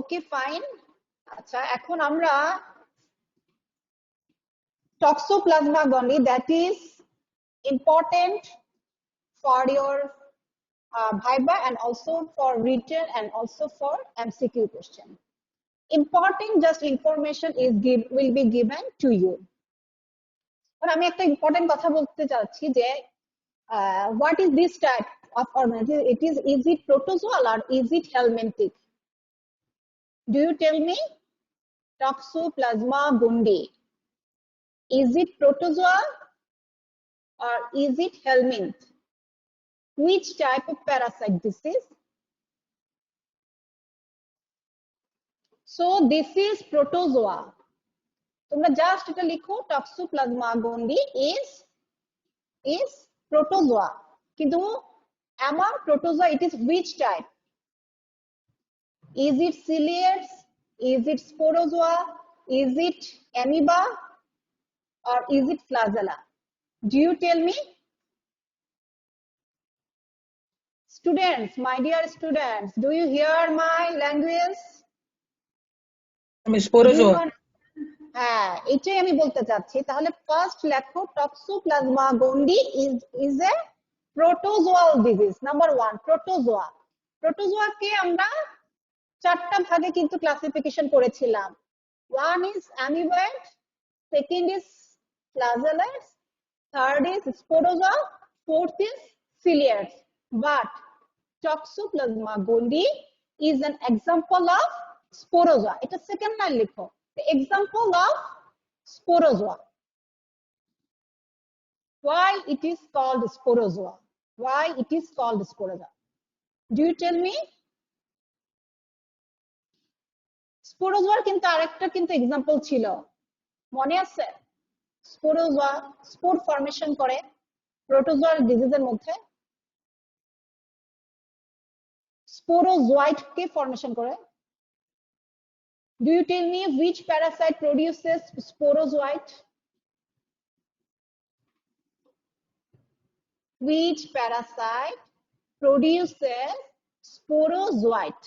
Okay fine. আচ্ছা, এখন আমরা toxoplasma gondii, that is important for your viva and also for written and also for MCQ question. Important just information will be given to you. আমি একটা important কথা বলতে চাচ্ছি যে what is this type of organism? Is it protozoal or is it helminthic? Do you tell me? Toxoplasma gondii. Is it protozoa or is it helminth? Which type of parasite this is? So this is protozoa. তোমরা just এটা লিখো Toxoplasma gondii is protozoa. কিন্তু among protozoa it is which type? Is it ciliates? Is it sporozoa? Is it amoeba? Or is it flagella? Do you tell me? Students, my dear students, do you hear my language? স্পোরোজোয়া। হ্যাঁ, এটাই আমি বলতে চাচ্ছি। তাহলে first লেখো Toxoplasma gondii is a protozoal disease. Number 1, protozoa. Protozoa কে আমরা চারটা ভাগে কিন্তু ক্লাসিফিকেশন করেছিলাম। One is amoeboid, second is flagellates, third is sporozoa, fourth is ciliates. But Toxoplasma gondii is an example of sporozoa. এটা second line লিখো। The example of sporozoa. Why it is called sporozoa? Why it is called sporozoa? Do you tell me? স্পোরোজোয়ার কিন্তু আরেকটা কিন্তু example ছিল, মনে আছে? স্পোরোজোয়া spore formation করে প্রোটোজোয়ার ডিজিজের মধ্যে, স্পোরোজোয়াইট কে ফর্মেশন করে। Do you tell me which parasite produces sporozoite? Which parasite produces sporozoite?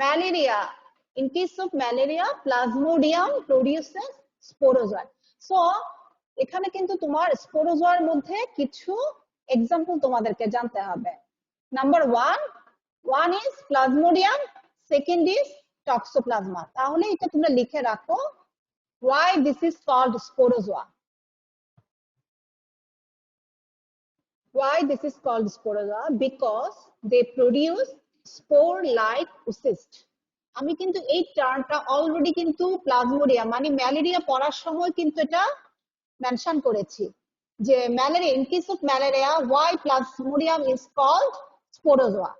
Malaria. In case of malaria, Plasmodium produces sporozoite. So, এখানে কিন্তু তোমার স্পোরোজোয়ার মধ্যে কিছু এক্সাম্পল তোমাদেরকে জানতে হবে। Number 1 is Plasmodium, second is Toxoplasma. তাহলে এটা তোমরা লিখে রাখো, why this is called sporozoa? Why this is called sporozoa? Because they produce spore like oocyst. আমি কিন্তু এই টার্মটা অলরেডি কিন্তু প্লাজমোডিয়াম মানে ম্যালেরিয়া পড়ার সময় কিন্তু এটা মেনশন করেছি যে malaria, in case of malaria why Plasmodium is called sporozoa.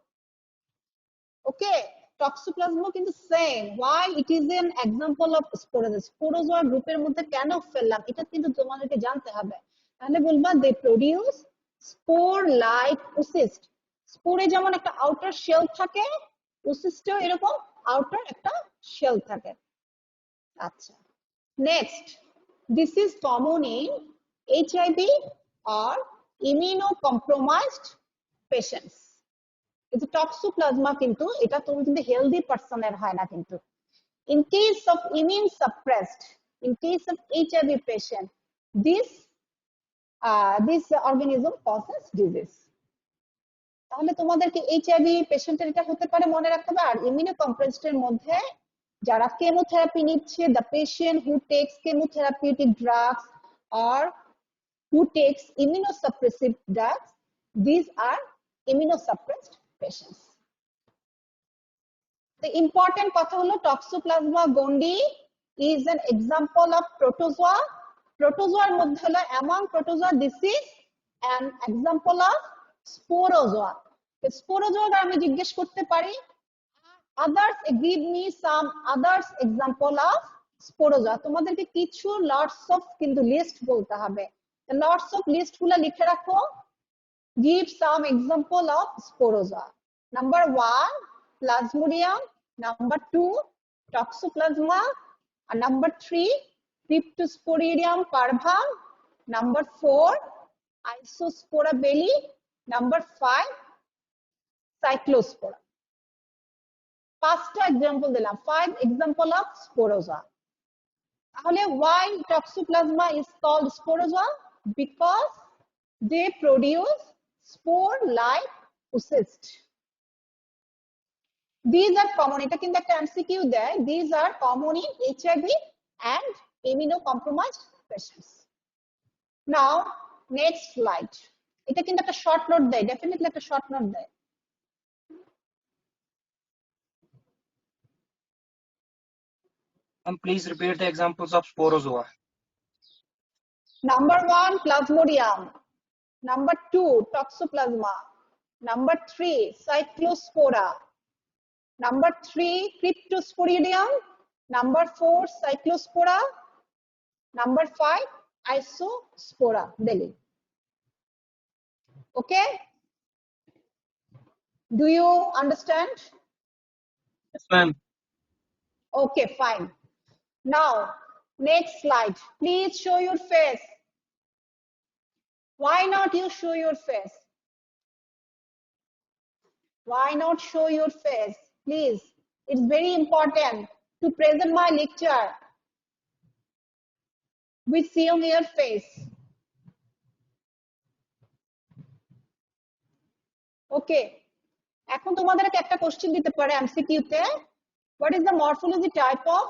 Okay, Toxoplasma কিন্তু same, why it is an example of sporozoa. স্পোরোজোয়া গ্রুপের মধ্যে কেন ফেললাম এটা কিন্তু তোমাদেরকে জানতে হবে। তাহলে বলবা they produce spore like oocyst. স্পোরে যেমন একটা আউটার শেল থাকে, oocysteও এরকম আউটার একটা শেল থাকে। আচ্ছা, next, this is common in HIV or immunocompromised patients. এই যে টক্সোপ্লাজমা কিন্তু এটা তুমি কিন্তু হেলদি পারসনের হয় না কিন্তু। In case of immune suppressed, in case of HIV patient, this organism causes disease. তাহলে তোমাদেরকে HIV পেশেন্টের এটা হতে পারে মনে রাখতে হবে। আর ইমিউনোকম্প্রেসড এর মধ্যে যারা কেমোথেরাপি নিচ্ছে, the patient who takes chemotherapeutic drugs or who takes immunosuppressive drugs, these are immunosuppressed patients. The important কথা হলো Toxoplasma gondii is an example of protozoa. Protozoaর মধ্যে হলো among protozoa this is an example of sporozoa. Sporozoa আমি জিজ্ঞেস করতে পারি others, give me some others example of sporozoa. তোমাদেরকে কিছু lots of কিন্তু লিস্ট বলতে হবে। lots of লিস্ট গুলো লিখে রাখো, give some example of sporozoa. Number 1, Plasmodium. Number 2, Toxoplasma. And number 3, Cryptosporidium parvum. Number 4, Isospora belli. Number 5, Cyclospora. 5টা example দিলাম, 5 এক্সাম্পল অফ স্পোরোজোয়া। তাহলে why toxoplasma is called sporozoa? Because they produce spore like oocyst. These are common, এটা কিন্তু একটা MCQ দেয়, these are common in HIV and immunocompromised patients. Now next slide, এটা কিন্তু একটা শর্ট নোট দেয়, ডেফিনেটলি একটা শর্ট নোট দেয়। Please repeat the examples of sporozoa. Number 1, Plasmodium. Number 2, Toxoplasma. Number 3, Cyclospora. Number 3, Cryptosporidium. Number 4, Cyclospora. Number 5, Isospora. Delhi. Okay? Do you understand? Yes, ma'am. Okay, fine. Now, next slide. Please show your face. Why not you show your face? Why not show your face? Please. It's very important to present my lecture with seeing your face. Okay. এখন তোমাদেরকে একটা question দিতে পারে MCQ তে, what is the morphology type of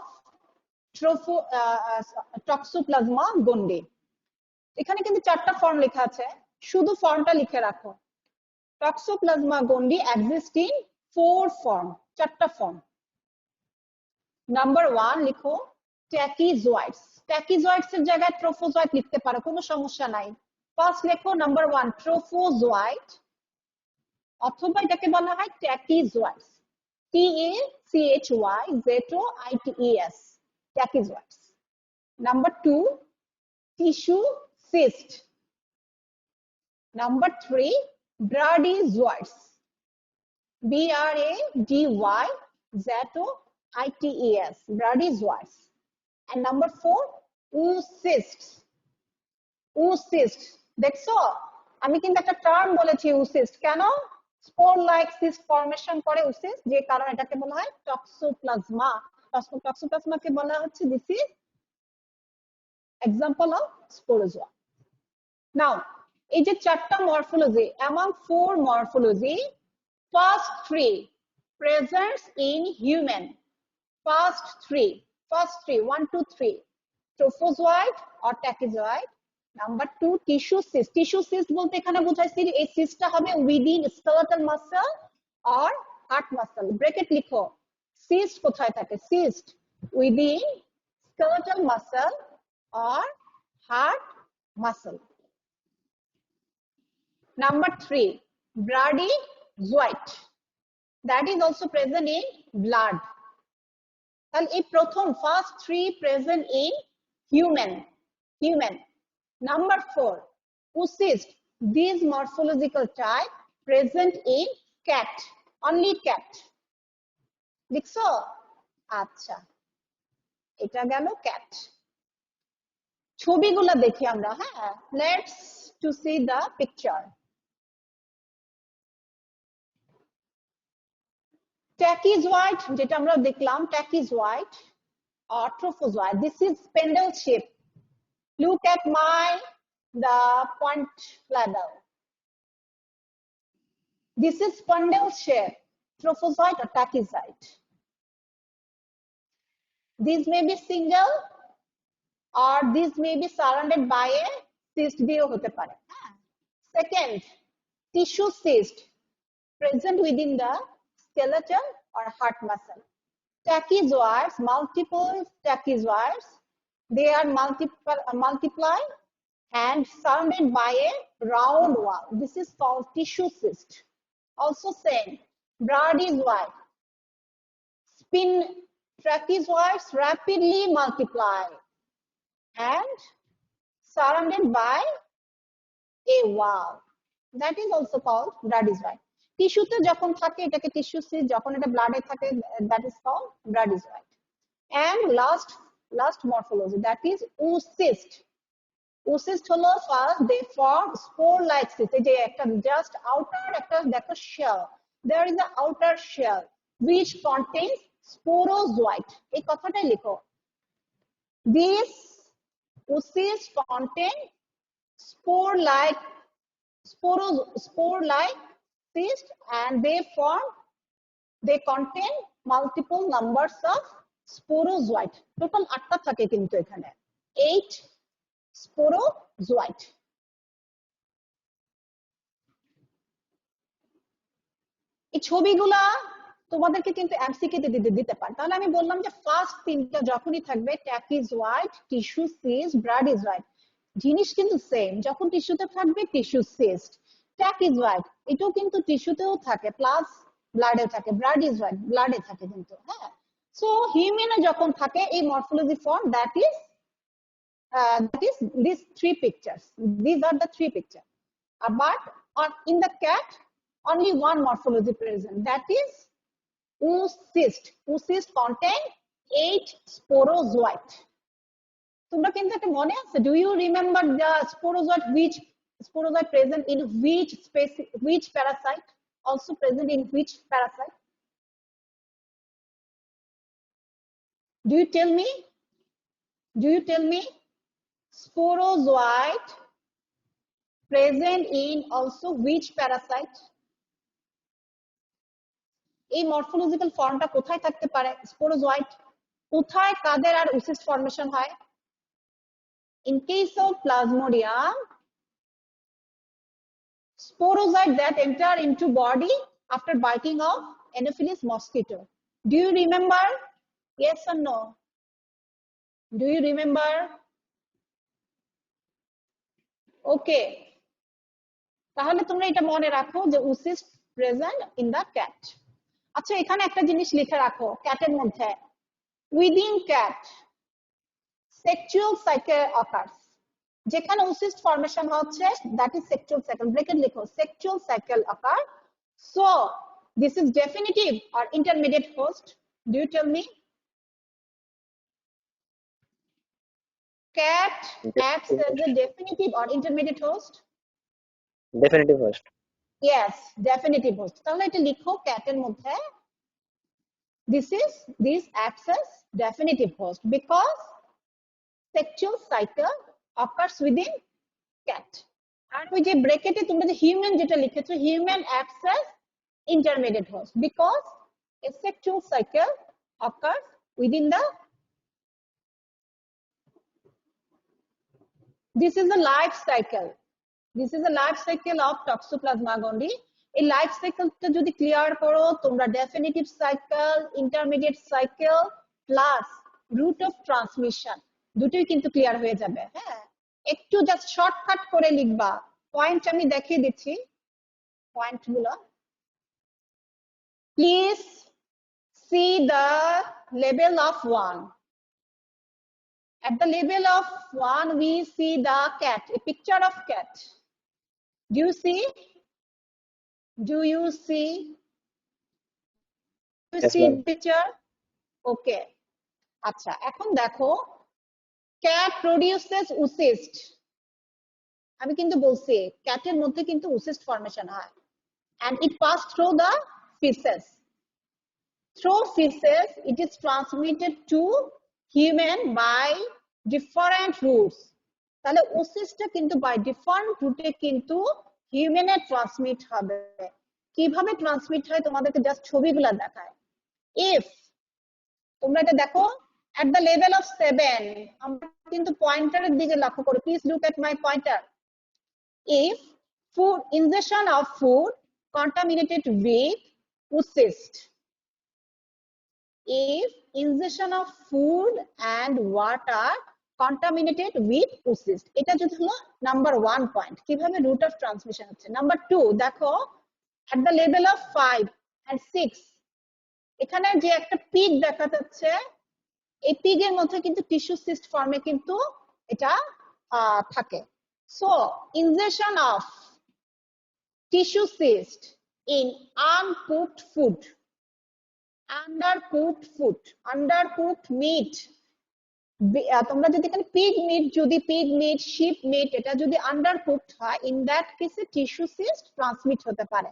Toxoplasma gondii? এখানে কিন্তু 4টা form লেখা আছে, শুধু ফর্মটা লিখে রাখো। Toxoplasma gondii exist in 4 form, 4টা ফর্ম। নাম্বার 1 লিখো ট্যাকিজোয়েডস, ট্যাকিজোয়েডস এর জায়গায় ট্রোফোজোয়েড লিখতে পারো, কোনো সমস্যা নাই। ফার্স্ট লেখো নাম্বার 1 ট্রোফোজোয়েড, অথবা এটাকে বলা হয় ট্যাকিজোয়েডস, TACHYZOITES, ট্যাকিজোয়েডস। Number 2 tissue cyst. Number 3 ব্রাডিজোয়েডস, BRADYZOITES, ব্রাডিজোয়েডস। And number 4 oocysts, oocysts। দেখছো আমি কিন্তু একটা টার্ম বলেছি oocyst, কেন? স্পোর লাইক সিস্ট ফর্মেশন করে oocyst, যে কারণে এটাকে বলা হয় টক্সোপ্লাজমা। টক্সোপ্লাজমাকে বলা হচ্ছে দিস ইজ এক্সাম্পল অফ স্পোরোজোয়া। নাও এই যে 4টা morphology, among 4 morphology, first 3 presents in human, first 3, 1 2 3, trophozoite or tachyzoid. Number 2 tissue cyst, tissue cyst বলতে এখানে বোঝাইছি এই সিস্টটা হবে within skeletal muscle or heart muscle। Bracket লিখো, cyst কোথায় থাকে? cyst within skeletal muscle or heart muscle। Number 3 bradyzoite, that is also present in blood। তাহলে এই প্রথম first 3 present in human, Number 4 oocyst, these morphological type present in cat, only cat। লিখছো? আচ্ছা, এটা গেল ক্যাট। ছবিগুলো দেখি আমরা, হ্যাঁ, let's to see the picture। Tachyzoite যেটা আমরা দেখলাম, ট্যাকিজোয়েড or trophozoite, this is spindle shape। Look at the point label, this is spindle shape, trophozoite or tachyzoid। This may be single or this may be surrounded by a cyst দিয়েও হতে পারে। Second, tissue cyst present within the skeleton or heart muscle। Tachyzoids, multiple tachyzoids, they are multiply and surrounded by a round wall, this is called tissue cyst। Also same, bradyzoid, spin trachezoids rapidly multiply and surrounded by a wall, that is also called bradyzoid। টিস্যুতে যখন থাকে এটাকে tissue cyst, যখন এটা ব্লাডে থাকে that is called bradyzoid। And last morphology, that is oocyst। oocyst হলো first they form spore like cyst, এই যে একটা জাস্ট আউটার একটা দেখো shell, there is a outer shell, which contains sporozoite. এই কথাটাই লিখো। These oocysts contain spore-like cysts, and they contain multiple numbers of sporozoite. Total 8টা থাকে কিন্তু এখানে, 8 sporozoite. এই ছবিগুলা তোমাদেরকে কিন্তু এমসিকিউ তে দিতে পারে। তাহলে আমি বললাম যে ফার্স্ট তিনটা যখনই থাকবে ট্যাকিজোয়েড, টিস্যু সিস্ট, ব্রাডিজয়েড, জিনিস কিন্তু সেম। যখন টিস্যুতে থাকবে টিস্যু সিস্ট, ট্যাকিজয়েড এটাও কিন্তু টিস্যুতেও থাকে প্লাস ব্লাডে থাকে, ব্রাডিজয়েড ব্লাডে থাকে কিন্তু। হ্যাঁ, সো হিউম্যানে যখন থাকে এই morphology form, that is these three pictures. These are the three pictures. But in the cat, only one morphology present, that is oocyst. Oocyst contain 8 sporozoite. তোমরা কিন্তু একটা মনে আছে, do you remember the sporozoite, which sporozoite present in which species, which parasite, also present in which parasite? Do you tell me? Do you tell me? Sporozoite present in also which parasite? এই morphological ফর্মটা কোথায় থাকতে পারে? Sporozoite. কোথায় কাদের আর oocyst formation হয়? In case of Plasmodium, sporozoite that enter into body after biting of Anopheles mosquito. Do you remember? Yes or no? Do you remember? Okay. তাহলে তোমরা এটা মনে রাখো যে oocyst present in the cat. আচ্ছা, এখানে একটা জিনিস লিখে রাখো ক্যাটের মধ্যে, within cat sexual cycle occurs. যেখানে oocyst formation হচ্ছে, that is sexual cycle. Bracket লিখো, sexual cycle occur. So this is definitive or intermediate host? Do you tell me? Cat acts as a definitive or intermediate host? Definitive host. Yes, definitive host. তাহলে এটা লিখো ক্যাটের মধ্যে, this acts as definitive host because sexual cycle occurs within cat. আর ওই যে ব্র্যাকেটে তোমরা যে human যেটা লিখেছো, human acts as intermediate host because a sexual cycle occurs within the. This is the life cycle. This is the life cycle of Toxoplasma gondii. এই life সাইকেলটা যদি ক্লিয়ার করো তোমরা, definitive cycle, intermediate cycle plus route of transmission দুটোই কিন্তু clear হয়ে যাবে। হ্যাঁ, একটু জাস্ট শর্টকাট করে লিখবা, পয়েন্ট আমি দেখিয়ে দিচ্ছি পয়েন্টগুলো। Please see the level of 1. At the level of 1 we see the cat, a picture of cat. Do you see? Do you see? Do you Yes, see ma'am. the picture? Okay. আচ্ছা, এখন দেখো cat produces oocyst. আমি কিন্তু বলছি ক্যাটের মধ্যে কিন্তু oocyst formation হয়, and it pass through the feces. Through feces it is transmitted to human by different routes. তাহলে oocyst কিন্তু by different route কিন্তু হিউম্যানে ট্রান্সমিট হবে। কিভাবে ট্রান্সমিট হয় তোমাদেরকে জাস্ট ছবিগুলো দেখায়। ইফ তোমরা এটা দেখো at the level of 7, আমরা কিন্তু পয়েন্টারের দিকে লক্ষ্য করি, please look at my pointer. If food ingestion of food contaminated with oocyst, if ingestion of food and water contaminated with oocyst, এটা যদি হলো নাম্বার 1 পয়েন্ট, কিভাবে রুট অফ ট্রান্সমিশন হচ্ছে। নাম্বার 2 দেখো at the level of 5 and 6, এখানে যে একটা pig দেখা যাচ্ছে, এই পিগের মধ্যে কিন্তু টিস্যু সিস্ট ফর্মে কিন্তু এটা থাকে। So ingestion of tissue cyst in uncooked food, undercooked meat, তোমরা যদি এখানে পিগ মিট, শিপ মিট, এটা যদি আন্ডারকুকড হয়, ইন দ্যাট কেসে টিস্যু সিস্ট ট্রান্সমিট হতে পারে।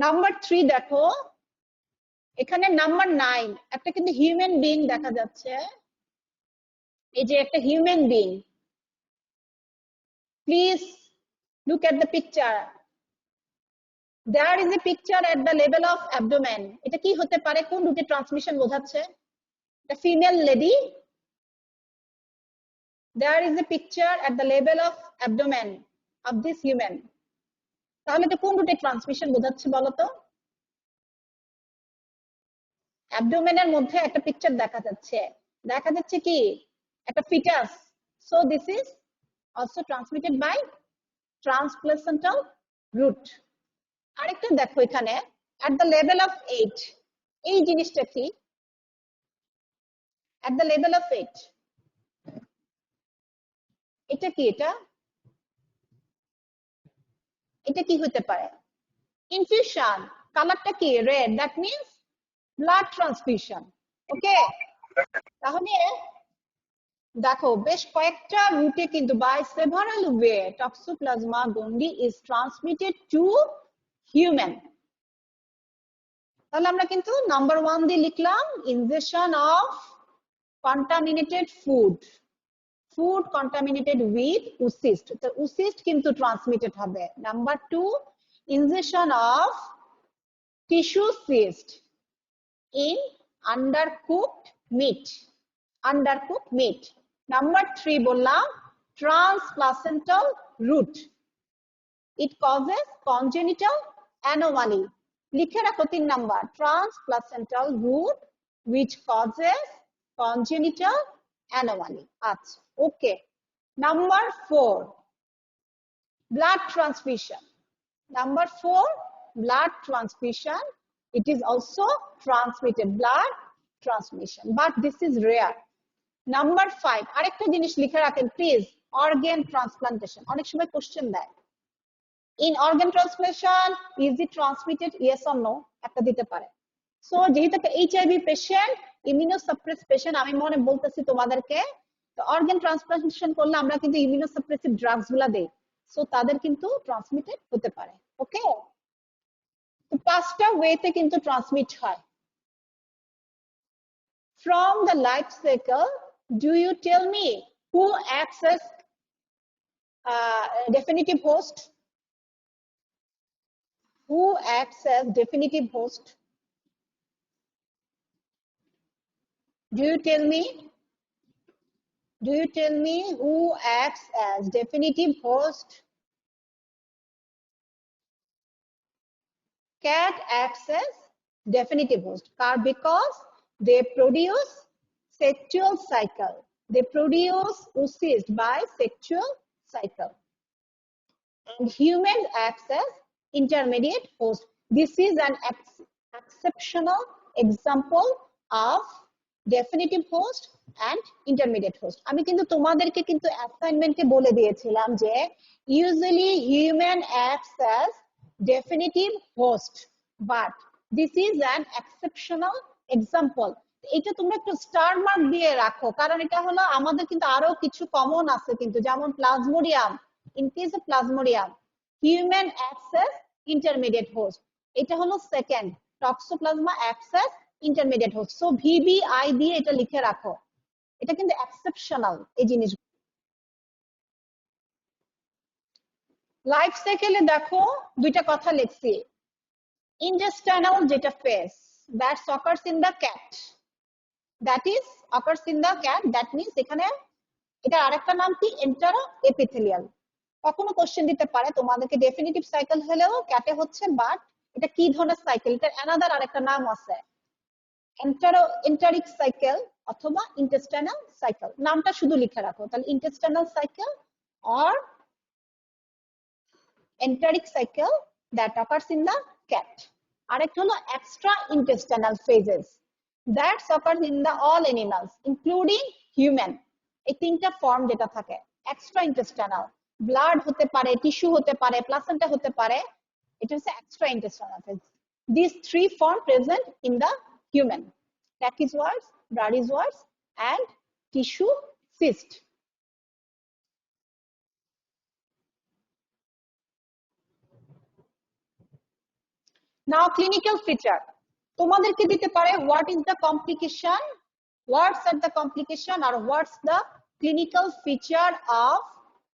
নাম্বার 3 দেখো এখানে নাম্বার 9 একটা কিন্তু হিউম্যান বিং দেখা যাচ্ছে, এই যে একটা human being, please look at the picture. There is a picture at the level of abdomen. এটা কি হতে পারে, কোন রুটে ট্রান্সমিশন বোঝাচ্ছে? The female lady. There is a picture at the level of abdomen of this human. তাহলে এটা কোন রুটে ট্রান্সমিশন বোঝাচ্ছে বলো তো? অ্যাবডোমেনের মধ্যে একটা পিকচার দেখা যাচ্ছে কি একটা foetus. So this is also transmitted by transplacental route. আরেকটা দেখো এখানে at the level of 8, এই জিনিসটা কি? at the level of 8 এটা কি? এটা কি হতে পারে? ইনফিউশন। কালারটা কি? Red. That means blood transfusion. Okay, তাহলে দেখো বেশ কয়েকটা রুটে কিন্তু by several way toxoplasma gondii is transmitted to human. তাহলে আমরা কিন্তু নাম্বার 1 দিয়ে লিখলাম ingestion of contaminated food, food contaminated with oocyst, তো উসিস্ট কিন্তু ট্রান্সমিটেড হবে। Number 2 ingestion of tissue cyst in undercooked meat, undercooked meat. Number 3 বললাম transplacental root, it causes congenital anomaly. লিখে রাখো 3 number, transplacental root which causes congenital anomaly. আচ্ছা, okay. Number 4 blood transfusion. Number 4 blood transfusion, it is also transmitted, blood transmission, but this is rare. Number 5 আরেকটা জিনিস লিখে রাখেন please, organ transplantation। অনেক সময় question দেয়, in organ transplantation is it transmitted, yes or no, একটা দিতে পারে। সো যেহেতু একটা এইচআইভি পেশেন্ট, ইমিউনোসাপ্রেস পেশেন্ট, আমি মনে বলতেছি তোমাদেরকে, তো অর্গান ট্রান্সপ্লান্টেশন করলে আমরা কিন্তু ইমিউনোসাপ্রেসিভ ড্রাগস গুলা দেই, সো তাদের কিন্তু ট্রান্সমিটেড হতে পারে। ওকে, তো 5টা ওয়েতে কিন্তু ট্রান্সমিট হয়। From the life cycle, do you tell me who acts as definitive host? Who acts as definitive host? Do you tell me? Do you tell me who acts as definitive host? Cat acts as definitive host because they produce sexual cycle. They produce oocyst by sexual cycle. And human acts as intermediate host. This is an exceptional example of definitive host and intermediate host. আমি কিন্তু তোমাদেরকে কিন্তু অ্যাসাইনমেন্টে বলে দিয়েছিলাম যে usually human acts as definitive host, but this is an exceptional example. এটা তোমরা একটু স্টার মার্ক দিয়ে রাখো, কারণ এটা হলো আমাদের কিন্তু আরো কিছু কমন আছে কিন্তু, যেমন plasmodium, in case of plasmodium human acts as intermediate host, এটা হলো second, toxoplasma acts as intermediate host. So VBI দিয়ে এটা লিখে রাখো, এটা কিন্তু এক্সেপশনাল এই জিনিস। লাইফ সাইকেলে দেখো দুইটা কথা লিখছি, intestinal যেটা face, that occurs in the cat, that is occurs in the cat, that means এখানে এটা আরেকটা নাম কি, এন্টারো এপিথেলিয়াল। কখনো কোশ্চেন দিতে পারে তোমাদেরকে ডেফিনিটিভ সাইকেল হলেও ক্যাটে হচ্ছে, বাট এটা কি ধরনের সাইকেল, এটা অ্যানাদার আরেকটা নাম আছে, এন্টারিক সাইকেল অথবা ইন্টেস্টাইনাল সাইকেল, নামটা শুধু লিখে রাখো, তাহলে intestinal cycle or enteric cycle that occurs in the cat. আরেকটা হলো extra intestinal phases that occurs in the all animals including human. এই তিনটা ফর্ম যেটা থাকে, extra intestinal, ব্লাড হতে পারে, টিস্যু হতে পারে, প্লাসেন্টা হতে পারে, এটা হচ্ছে extra intestinal phase. These three form present in the human: Pachyzoads, Bradyzoads and tissue cyst. Now clinical feature. তোমাদেরকে দিতে পারে what is the complication, what's are the complication or what's the clinical feature of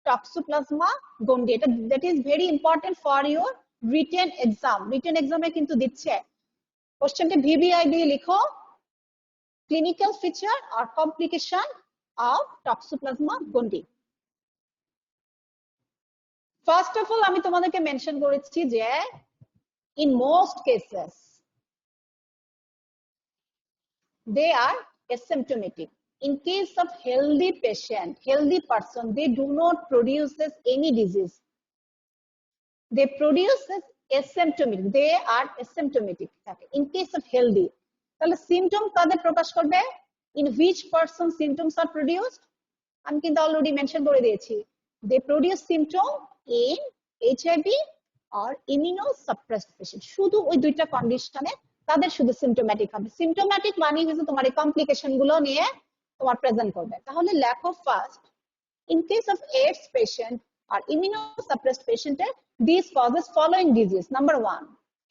toxoplasma gondii. That is very important for your written exam. Written exam এ কিন্তু দিচ্ছে কোশ্চেনটা VVI দিয়ে লিখো clinical feature or complication of toxoplasma gondii. First of all আমি তোমাদেরকে mention করেছি যে in most cases they are asymptomatic. In case of healthy patient, healthy person, they do not produce any disease. They produce asymptomatic. They are asymptomatic. In case of healthy, তাহলে symptom কাদের প্রকাশ করবে? In which person symptoms are produced? আমি কিন্তু already mention করে দিয়েছি. They produce symptom in HIV or immunosuppressed patient. শুধু ওই দুইটা কন্ডিশনে তাদের শুধু সিম্পটোম্যাটিক হবে। সিম্পটোম্যাটিক মানে হচ্ছে তোমার এই কমপ্লিকেশন গুলো নিয়ে তোমার প্রেজেন্ট করবে। তাহলে lack of first in case of AIDS patient আর ইমিউনোসাপ্রেসড পেশেন্টের this causes following disease. Number 1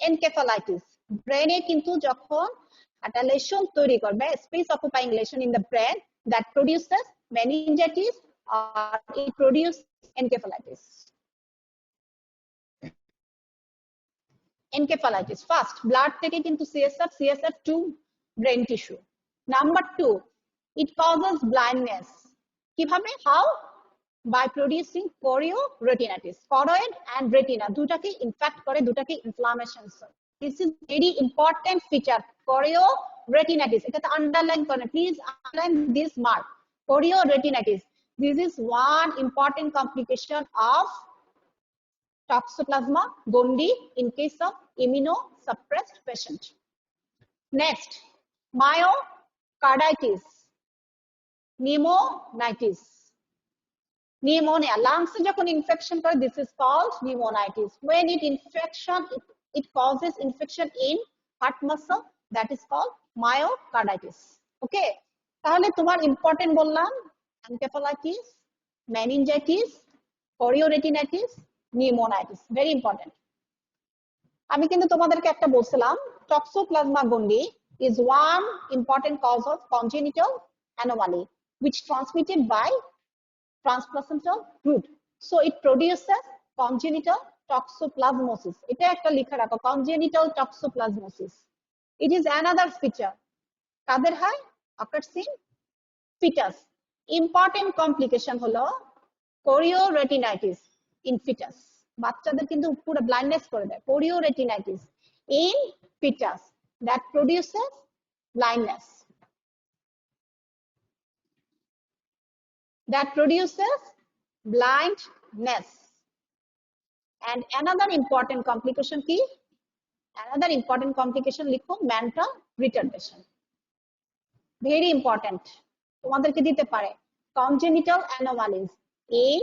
encephalitis. ব্রেনে কিন্তু যখন একটা লেশন তৈরি করবে, space occupying lesion in the brain that produces meningitis আর it produce encephalitis. Encephalitis. First, blood থেকে কিন্তু CSF to brain tissue. Number 2, it causes blindness. কিভাবে? How? By producing chorioretinitis. Choroid and retina দুটাকে in fact করে, দুটাকে inflammation হয়। This is very important feature. Chorioretinitis. এটাতে underline করেন, please underline this mark. Chorioretinitis. This is one important complication of Toxoplasma gondii in case of immunosuppressed patient. Next, myocarditis, pneumonitis, pneumonia. Lungs যখন infection করে, this is called pneumonitis. When it causes infection in heart muscle, that is called myocarditis. Okay, তাহলে তোমার important বললাম encephalitis, meningitis, chorioretinitis, pneumonitis, very important. আমি কিন্তু তোমাদেরকে একটা বলছিলাম Toxoplasma gondii is one important cause of congenital anomaly which transmitted by transplacental route. So it produces congenital toxoplasmosis. এটা একটা লিখে রাখো, congenital toxoplasmosis. It is another feature. কাদের হয়? occurs in fetus. Important complication হলো chorioretinitis in fetus. বাচ্চাদের কিন্তু পুরো blindness করে দেয়। chorioretinitis in fetus that produces blindness. That produces blindness. And another important complication কি? Another important complication লিখো mental retardation. Very important. তোমাদেরকে দিতে পারে congenital anomalies in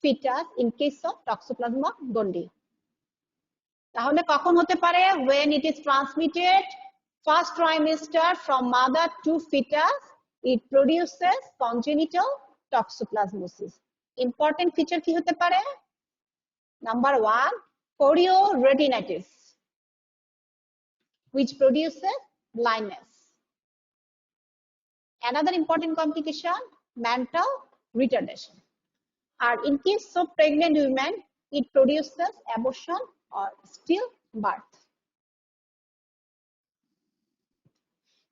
fetus in case of Toxoplasma gondii. তাহলে কখন হতে পারে? When it is transmitted first trimester from mother to fetus, it produces congenital toxoplasmosis. Important feature কি হতে পারে? Number 1, chorioretinitis, which produces blindness. Another important complication, mental retardation. Or in case of pregnant women, it produces abortion or stillbirth.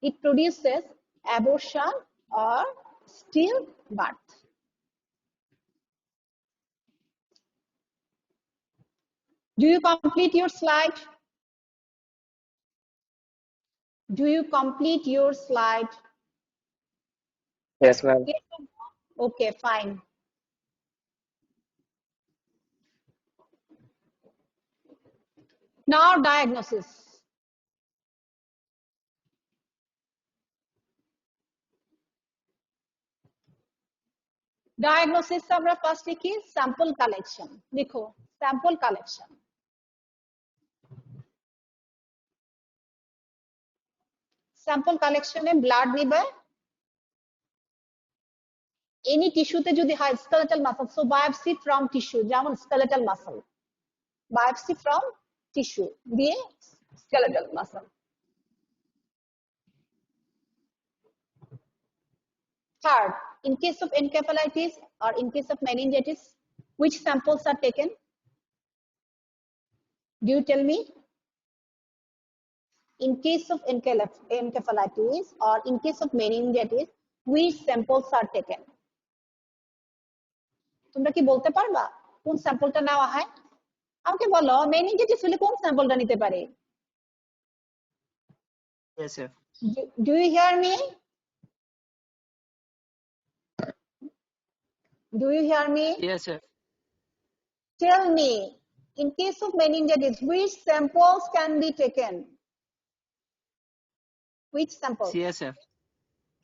It produces abortion or stillbirth. Do you complete your slide? Do you complete your slide? Yes, ma'am. Okay, fine. Now diagnosis. Diagnosis আমরা first লিখি sample collection. লিখো sample collection. Sample কালেকশনে blood নিবে, any টিস্যুতে যদি হয় skeletal muscle, so biopsy from tissue, যেমন skeletal muscle, biopsy from tissue দিয়ে skeletal muscle. Third, in case of encephalitis or in case of meningitis, which samples are taken? Do you tell me? In case of encephalitis or in case of meningitis, which samples are taken? তোমরা কি বলতে পারবা কোন স্যাম্পলটা নেওয়া হয়? আমাকে বলো meningitis হলে কোন স্যাম্পলটা নিতে পারে? Yes, sir. Do you hear me? Do you hear me? Yes, sir. Tell me, in case of meningitis, which samples can be taken? Which samples? CSF.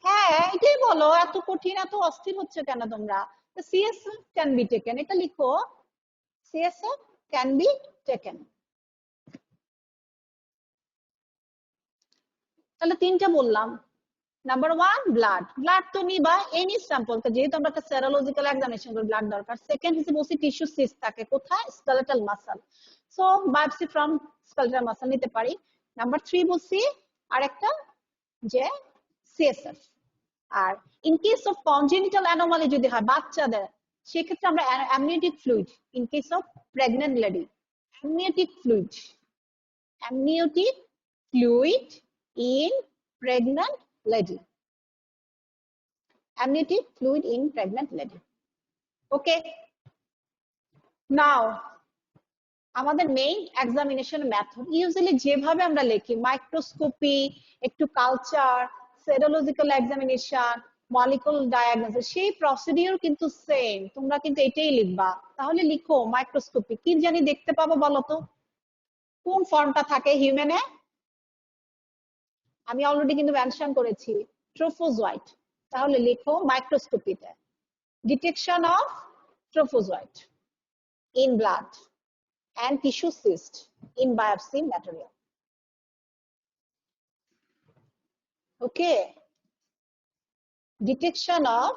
হ্যাঁ এটাই বলো, এত কঠিন এত অস্থির হচ্ছে কেন তোমরা? The CSF can be taken, এটা লিখো, CSF can be taken. তাহলে তিনটা বললাম। নাম্বার 1 ব্লাড, ব্লাড তো নিবা এনি স্যাম্পল, যেহেতু আমরা একটা সেরোলজিক্যাল এক্সামিনেশন করে ব্লাড দরকার। সেকেন্ড হিসেবে বলছি টিস্যু সিস্ট থাকে কোথায়? Skeletal muscle, so biopsy from skeletal muscle নিতে পারি। নাম্বার 3 বলছি আরেকটা যে সিএসএফ। আর in case of congenital anomaly যদি হয় বাচ্চাদের, সেক্ষেত্রে আমরা amniotic fluid, in case of pregnant lady amniotic fluid, amniotic fluid in pregnant lady, amniotic fluid in pregnant lady. Okay, now আমাদের মেইন এক্সামিনেশন মেথড ইউজুয়ালি যেভাবে আমরা লিখি, মাইক্রোস্কোপি, একটু culture, serological examination, molecular diagnosis, সেই procedure কিন্তু same, তোমরা কিন্তু এটাই লিখবা। তাহলে লিখো মাইক্রোস্কোপি, কি জানি দেখতে পাবো বলো তো? কোন ফর্মটা থাকে হিউম্যানে? আমি অলরেডি কিন্তু মেনশন করেছি ট্রোফোজোয়াইট। তাহলে লিখো মাইক্রোস্কোপিতে detection of trophozoite in blood and tissue cyst in biopsy material. Okay, detection of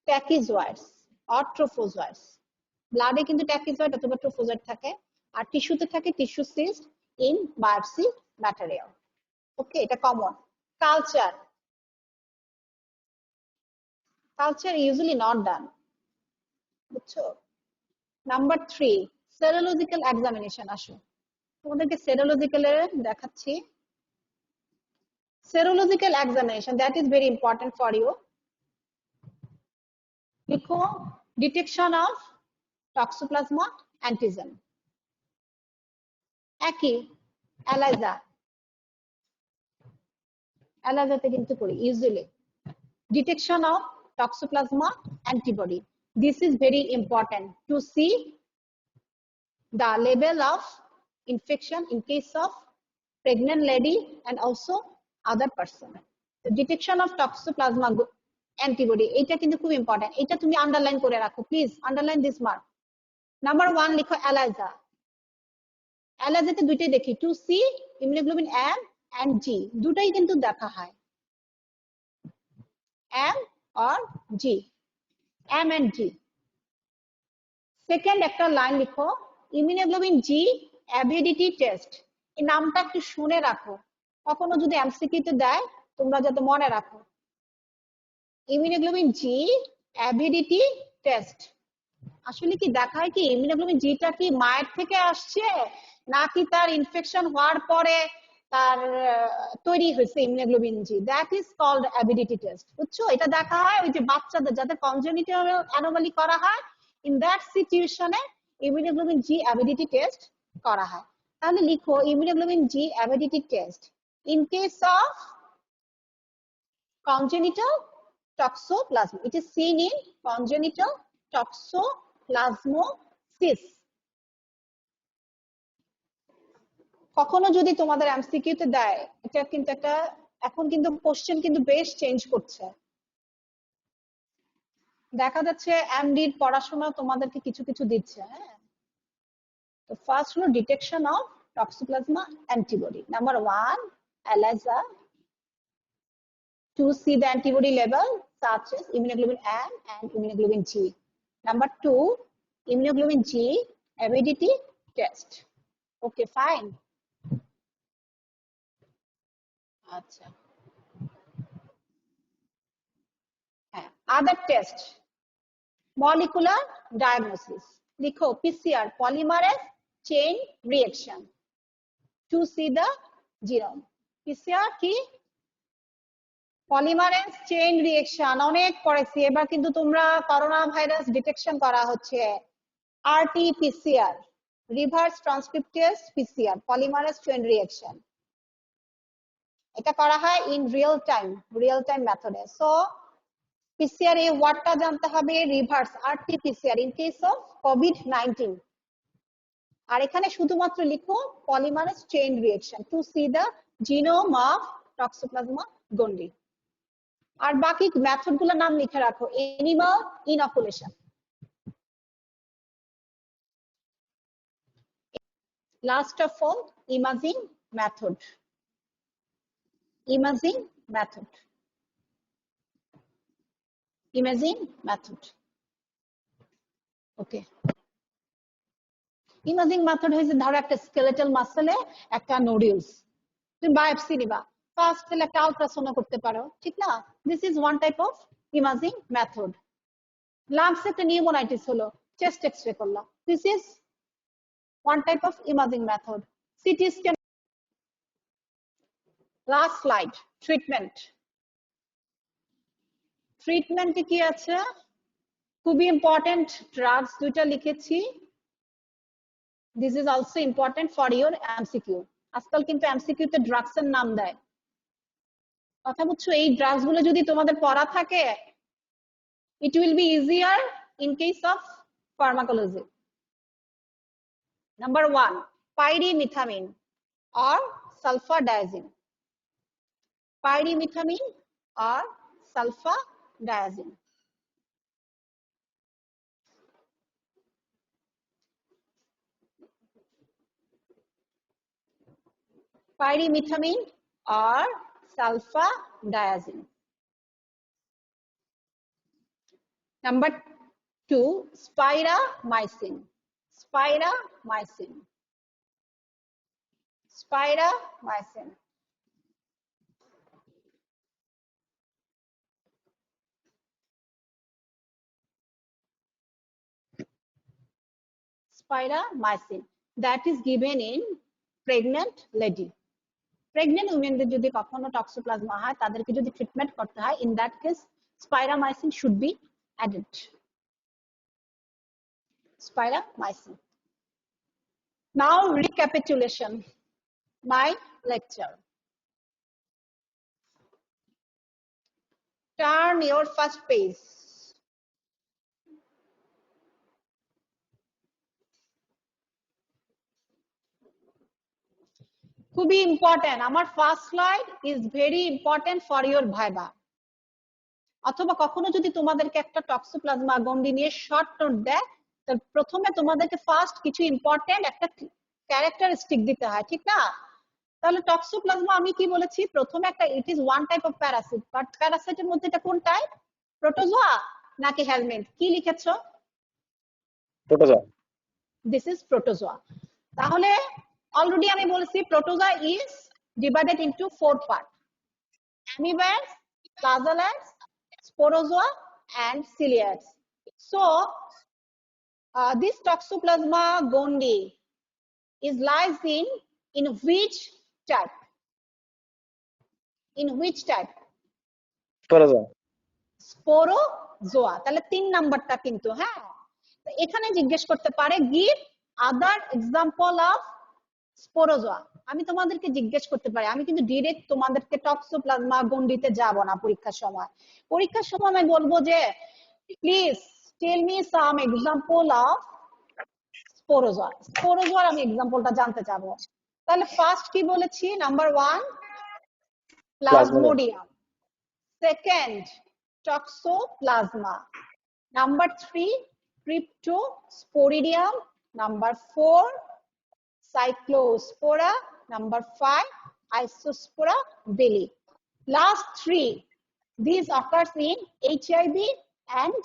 tachyzoites or trophozoites. ব্লাডে কিন্তু ট্যাকিজয়েড অথবা ট্রোফোজয়েড থাকে, আর টিস্যুতে থাকে tissue cyst in biopsy material. Okay, এটা common. Culture, culture usually not done, বুঝছো? Number 3 serological examination. আসো তোমাদেরকে সেরোলজিক্যালের দেখাচ্ছি। Serological examination, that is very important for you. লিখো ডিটেকশন অফ টক্সোপ্লাজমা অ্যান্টিজেন, একই এলাইজা, এলাইজাতে কিন্তু করি usually detection of toxoplasma antibody. This is very important to see the level of infection in case of pregnant lady and also other person. The detection of toxoplasma antibody, এটা কিন্তু খুব important, এটা তুমি underline করে রাখো please, underline this mark. Number 1 লিখো ELISA. এলাইজাতে দুইটাই দেখি, 2C immunoglobulin M and G, দুটাই কিন্তু দেখা হয়, M or G, M and G। Second একটা লাইন লিখো ইমিউনোগ্লোবিন G অ্যাভিডিটি টেস্ট, এই নামটা একটু শুনে রাখো, কখনো যদি এমসিকিউতে দেয় তোমরা যাতে মনে রাখো। ইমিউনোগ্লোবিন জি অ্যাভিডিটি টেস্ট আসলে কি দেখায় কি ইমিউনোগ্লোবিন জিটা কি মায়ের থেকে আসছে নাকি তার ইনফেকশন হওয়ার পরে তার তৈরি হয়েছে immunoglobulin G, that is called avidity test. বুঝছো? এটা দেখা হয় ওই যে বাচ্চাদের যাদের কনজেনিটাল অ্যানোমালি করা হয়, ইন দ্যাট সিচুয়েশনে ইমিউনোগ্লোবিন জি অ্যাভিডিটি টেস্ট করা হয়। তাহলে লিখো immunoglobulin G avidity test in case of congenital toxoplasma, it is seen in congenital toxoplasmosis. কখনো যদি তোমাদের এমসিকিউতে দেয়, এটা কিন্তু একটা এখন কিন্তু কোশ্চেন কিন্তু বেশ চেঞ্জ করছে, দেখা যাচ্ছে এমডির পড়াশোনা তোমাদেরকে কিছু কিছু দিচ্ছে। হ্যাঁ, তো ফার্স্ট হলো detection of toxoplasma antibody. Number 1 ELISA to see the antibody level such as immunoglobulin M and immunoglobulin G. Number 2, immunoglobulin G avidity test. Okay, fine. আচ্ছা হ্যাঁ আদার টেস্ট মলিকুলার ডায়াগনোসিস লিখো PCR polymerase chain reaction to see the genome PCR কি polymerase chain reaction অনেক পড়েছি এবার কিন্তু তোমরা corona virus detection করা হচ্ছে RT-PCR reverse transcriptase PCR polymerase chain reaction এটা করা হয় ইন রিয়েল টাইম মেথডে সো পিসিআর এই ওয়ার্ডটা জানতে হবে reverse RT-PCR in case of কোভিড-19 আর এখানে শুধুমাত্র লিখো polymerase chain reaction to see the genome of toxoplasma gondii আর বাকি মেথড গুলোর নাম লিখে রাখো animal inoculation last of all imaging method okay imaging method হইছে ধরো একটা স্কেলেটাল মাসলে একটা নোডিউলস তুমি বায়োপসি নিবা ফার্স্ট তাহলে একটা আলট্রাসাউন্ড করতে পারো ঠিক না this is one type of imaging method lungs একটা নিউমোনাইটিস হলো চেস্ট এক্সরে করলা this is one type of imaging method CT scan last slide ট্রিটমেন্টে কি আছে খুবই ইম্পর্টেন্ট ড্রাগস দুইটা লিখেছি this is also important for your MCQ আজকাল কিন্তু এমসিকিউ তে ড্রাগস এর নাম দেয় কথা বুঝছো এই ড্রাগস গুলো যদি তোমাদের পড়া থাকে it will be easier in case of pharmacology. Number 1 pyrimethamine or sulfadiazine. Pyrimethamine or sulfadiazine. Pyrimethamine or sulfadiazine. Number 2 spiramycin. Spiramycin that is given in pregnant lady. Pregnant women যদি কখনো টক্সোপ্লাজমা হয় তাদেরকে যদি ট্রিটমেন্ট করতে হয় in that case spiramycin should be added. Spiramycin. Now recapitulation my lecture. Turn your first page. খুবই important আমার first slide is very important for your viva অথবা কখনো যদি তোমাদেরকে একটা টক্সোপ্লাজমা গন্ডি নিয়ে শর্ট নোট দেয় তো প্রথমে তোমাদেরকে ফার্স্ট কিছু ইম্পর্টেন্ট একটা ক্যারেক্টারিস্টিক দিতে হয় ঠিক না তাহলে টক্সোপ্লাজমা আমি কি বলেছি প্রথমে একটা it is one type of parasite but প্যারাসাইটের মধ্যে এটা কোন টাইপ প্রোটোজোয়া নাকি হেলমিন্থ কি লিখেছো প্রোটোজোয়া দিস ইজ প্রোটোজোয়া তাহলে already আমি বলেছি protozoa is divided into 4 parts amoebas flagellates sporozoa and ciliates so this toxoplasma gondii is lies in which type sporozoa তাহলে 3 নাম্বারটা কিন্তু হ্যাঁ এখানে জিজ্ঞেস করতে পারে give other example of স্পোরোজোয়া আমি তোমাদেরকে জিজ্ঞেস করতে পারি আমি কিন্তু ডাইরেক্ট তোমাদেরকে টক্সোপ্লাজমা গন্ডিতে যাব না পরীক্ষার সময় আমি বলবো যে please tell me some example of স্পোরোজোয়ার আমি এক্সাম্পলটা জানতে চাবো তাহলে ফার্স্ট কি বলেছি number 1 plasmodium second toxoplasma number 3 cryptosporidium number 4 Cyclospora, number 5 Isospora belli. Last 3 these occurs in HIV and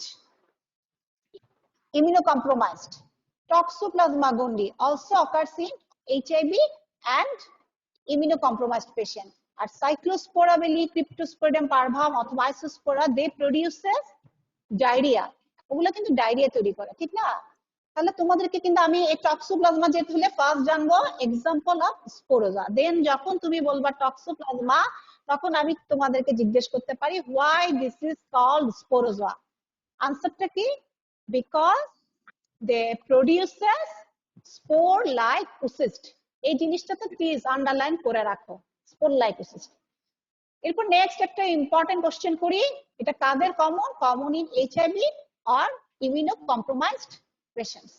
immunocompromised. Toxoplasma gondii also occurs in HIV and immunocompromised patient. আর সাইক্লোস্পোরা বেলি, cryptosporidium পারভাম অথবা আইসোস্পোরা, দে প্রোডিউসেস ডায়রিয়া। ওগুলো কিন্তু diarrhoea তৈরি করে, ঠিক না? তাহলে তোমাদেরকে কিন্তু আমি এই টক্সোপ্লাজমা যেতে হলে ফার্স্ট জানবো এক্সাম্পল অফ স্পোরোজা। দেন যখন তুমি বলবা টক্সোপ্লাজমা, তখন আমি তোমাদেরকে জিজ্ঞেস করতে পারি why this is called sporozoa. আনসারটা কি? Because they produces spore like oocyst. এই জিনিসটাতে প্লিজ আন্ডারলাইন করে রাখো, স্পোর লাইক ওসিস্ট। এরপর নেক্সট একটা ইম্পর্টেন্ট কোশ্চেন করি, এটা কাদের কমন? কমন ইন এইচআইভি আর ইমিউনো কম্প্রোমাইজড পেশেন্টস।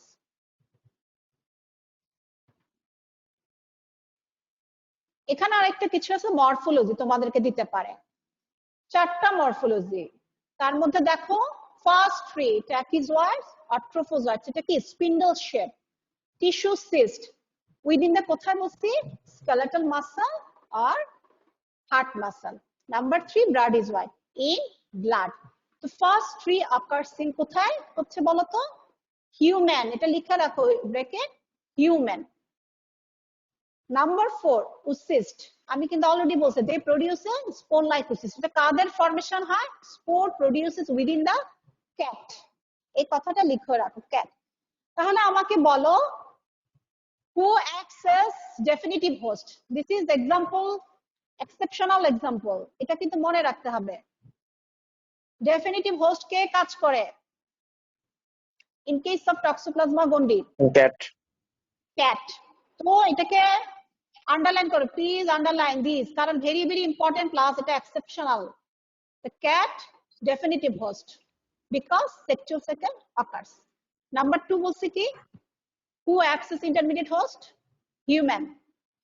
এখানে আরেকটা কিছু আছে, মরফোলজি তোমাদেরকে দিতে পারে, 4টা মরফোলজি। তার মধ্যে দেখো ফার্স্ট 3 ট্র্যাকিজয়েডস আর ট্রোফোজয়েডস, এটা কি spindle shape, tissue cyst within the, কোথায় বলছি? স্কেলেটাল মাসল আর heart muscle. Number 3 bradyzoite in blood. তো ফার্স্ট 3 অকার্স ইন কোথায় হচ্ছে বলো তো? হিউম্যান, এটা লিখে রাখো ব্র্যাকেট, হিউম্যান। নাম্বার 4 ওসিস্ট, আমি কিন্তু অলরেডি বলছি they produces spore like oocyst. এটা কাদের ফরমেশন হয়? Spore produces within the cat. এই কথাটা লিখে রাখো, ক্যাট। তাহলে আমাকে বলো who acts as definitive host? This is example, exceptional example, এটা কিন্তু মনে রাখতে হবে। ডেফিনিটিভ হোস্ট কে কাজ করে ইন কেস অফ টক্সোপ্লাজমা গন্ডি? ক্যাট। ক্যাট। তো এটাকে আন্ডারলাইন করো প্লিজ, আন্ডারলাইন দিস, কারণ ভেরি ভেরি ইম্পর্টেন্ট ক্লাস, এটা exceptional. The cat definitive host because sexual cycle occurs. Number 2 বলছি কি? Who acts as intermediate host? Human.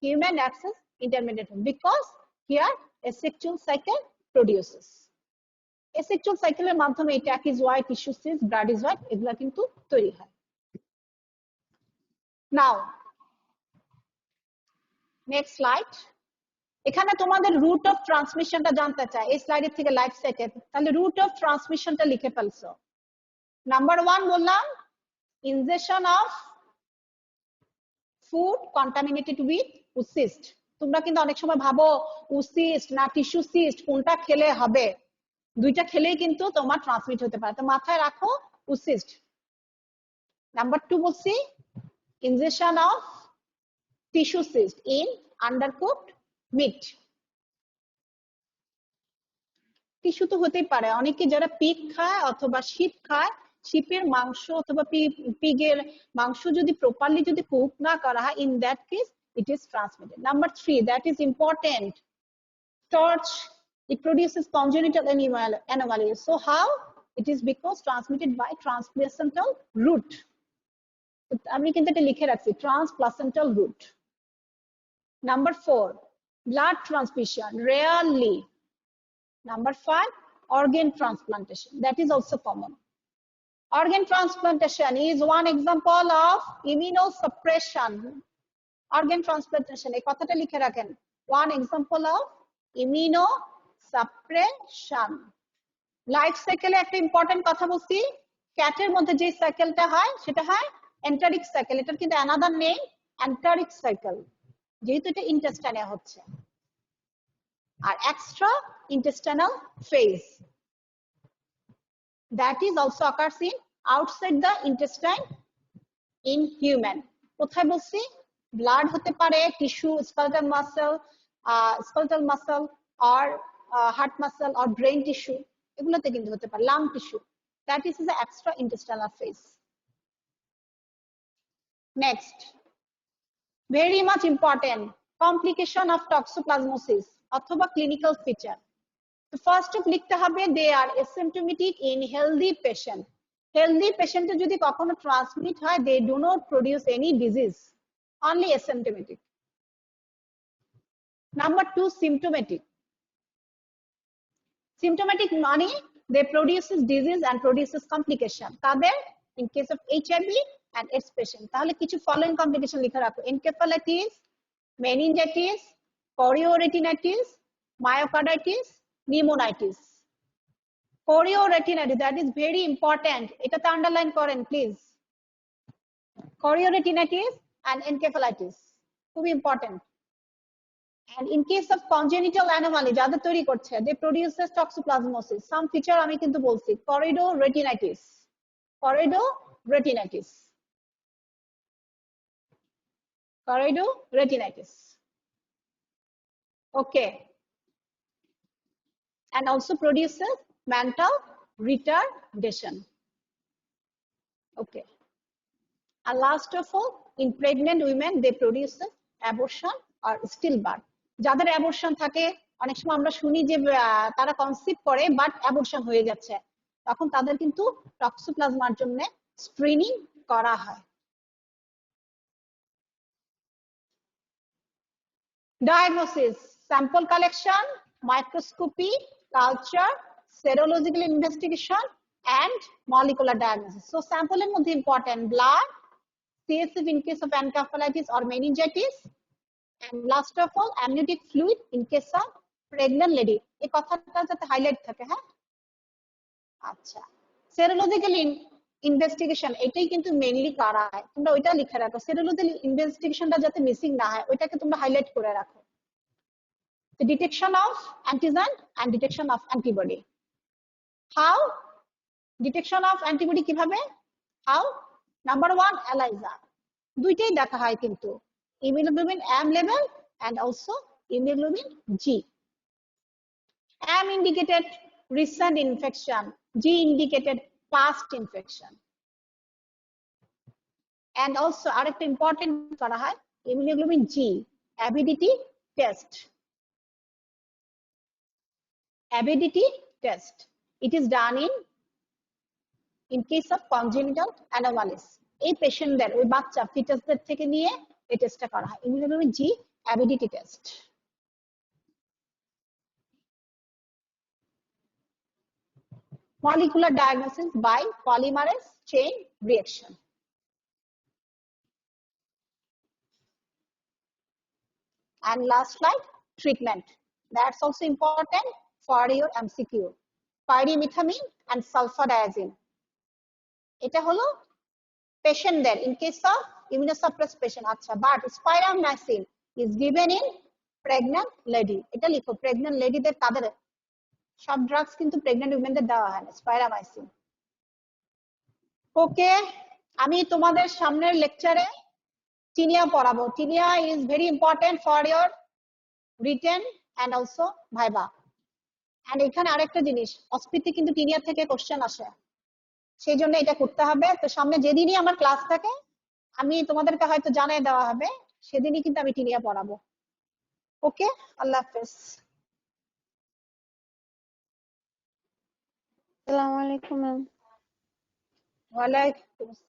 Human acts as intermediate host because here a sexual cycle produces. A sexual cycle এর মাধ্যমে এই ট্র্যাকিজয়েড, tissue cyst, ব্রাডিজয়েড এগুলা কিন্তু তৈরি হয়। Now next slide, এখানে তোমাদের রুট অফ ট্রান্সমিশনটা জানতে চাই এই স্লাইডের থেকে, লাইফ সাইকেল। তাহলে রুট অফ ট্রান্সমিশনটা লিখে ফেলছো। নাম্বার 1 বললাম injection of food contaminated with oocyst. তোমরা কিন্তু অনেক সময় ভাবো ওসিস্ট না টিস্যু সিস্ট কোনটা খেলে হবে, দুইটা খেলেই কিন্তু তোমার ট্রান্সমিট হতে পারে, তো মাথায় রাখো ওসিস্ট। নাম্বার 2 বলছি injection of tissue cyst in undercooked meat. Tissue তো হতেই পারে, অনেকে যারা পিগ খায় অথবা শিপ খায়, শিপের মাংস অথবা পিগের মাংস যদি প্রপারলি যদি কুক না করা হয়, in that case it is transmitted. Number 3 that is important, torch, it produces congenital anomaly. So how? It is because transmitted by transplacental route. আমি কিন্তু এটা লিখে রাখছি, transplacental route. Number 4 blood transfusion, rarely. Number 5 organ transplantation, that is also common. Organ transplantation is one example of immunosuppression. Organ transplantation এই কথাটা লিখে রাখেন, one example of immunosuppression. Life সাইকেলে একটা ইম্পর্টেন্ট কথা বলছি, ক্যাটের মধ্যে যে সাইকেলটা হয় সেটা হয় এন্টারিক সাইকেল, এটার কিন্তু অ্যানাদার নেম এন্টারিক সাইকেল, যেহেতু এটা ইন্টেস্টাইনে হচ্ছে। আর extra intestinal phase, that is also occurs in outside the intestine in human. কোথায় বলছি? ব্লাড হতে পারে, tissue, skeletal muscle or heart muscle or brain tissue, এগুলোতে কিন্তু হতে পারে, lung tissue, that is the extra intestinal phase. Next, very much important, complication of toxoplasmosis অথবা clinical feature. তো ফার্স্ট অফ লিখতে হবে they are asymptomatic in healthy patient. Healthy পেশেন্টে যদি কখনো ট্রান্সমিট হয়, they do not produce any disease, only asymptomatic. Number 2 symptomatic. Symptomatic মানে they produces disease and produces complication, কাদের? In case of HIV and AIDS patient. তাহলে কিছু following complication লিখে রাখো, encephalitis, meningitis, chorioretinitis, myocarditis, pneumonitis. Chorioretinitis, that is very important, এটাতে underline করেন please. Chorioretinitis and encephalitis খুব important. And in case of congenital anomaly, যাদের তৈরি করছে, they produces toxoplasmosis. Some feature আমি কিন্তু বলছি, choroidoretinitis. Choroidoretinitis. Choroidoretinitis. Okay. And also produces mental retardation. Okay. And last of all, in pregnant women, they produce abortion or stillbirth. যাদের abortion থাকে, অনেক সময় আমরা শুনি যে তারা কনসিভ করে বাট অ্যাবর্শন হয়ে যাচ্ছে, তখন তাদের কিন্তু টক্সোপ্লাজমার জন্য স্ক্রিনিং করা হয়। Diagnosis: sample collection, microscopy, culture, serological investigation, and molecular diagnosis. So sample এর মধ্যে important blood, CSF in case of encephalitis or meningitis, and last of all amniotic fluid in case of pregnant lady. এই কথাটা যাতে highlight থাকে, হ্যাঁ? আচ্ছা, serological investigation এটাই কিন্তু মেইনলি করা হয়, তোমরা ওইটা লিখে রাখো। সেরোলজিক্যাল ইনভেস্টিগেশনটা যাতে মিসিং না হয় ওইটাকে তোমরা হাইলাইট করে রাখো। The detection of antigen and detection of antibody. How? Detection of antibody কিভাবে? How? Number 1, ELISA. দুইটাই দেখা হয় কিন্তু, immunoglobulin M level and also immunoglobulin G. M indicated recent infection, G indicated past infection. And also আরেকটা important করা হয় immunoglobulin G avidity test. Avidity test. It is done in case of congenital anomalies. এই পেশেন্টদের, ওই বাচ্চা ফিটাসদের থেকে নিয়ে এই টেস্টটা করা হয়, immunoglobulin G avidity test. Molecular diagnosis by polymerase chain reaction. And last slide, treatment. That's also important for your MCQ. Pyrimethamine and sulfadiazine. এটা হলো পেশেন্টদের in case of immunosuppressed patient. আচ্ছা, but spiramycin is given in pregnant lady. এটা লিখো, pregnant ladyদের তাদের সব drugs কিন্তু pregnant উইমেনদের দেওয়া হয় না, স্পাইরামাইসিন। ওকে, আমি তোমাদের সামনের লেকচারে টিনিয়া পড়াবো। Tinea is very important for your written and also viva. And এখানে আরেকটা জিনিস, অস্পিতে কিন্তু টিনিয়া থেকে কোশ্চেন আসে, সেই জন্য এটা করতে হবে। তো সামনে যেদিনই আমার ক্লাস থাকে আমি তোমাদেরকে হয়তো জানিয়ে দেওয়া হবে, সেদিনই কিন্তু আমি টিনিয়া পড়াবো। ওকে, আল্লাহ হাফেজ। আসসালামু আলাইকুম ম্যাম। ওয়ালাইকুম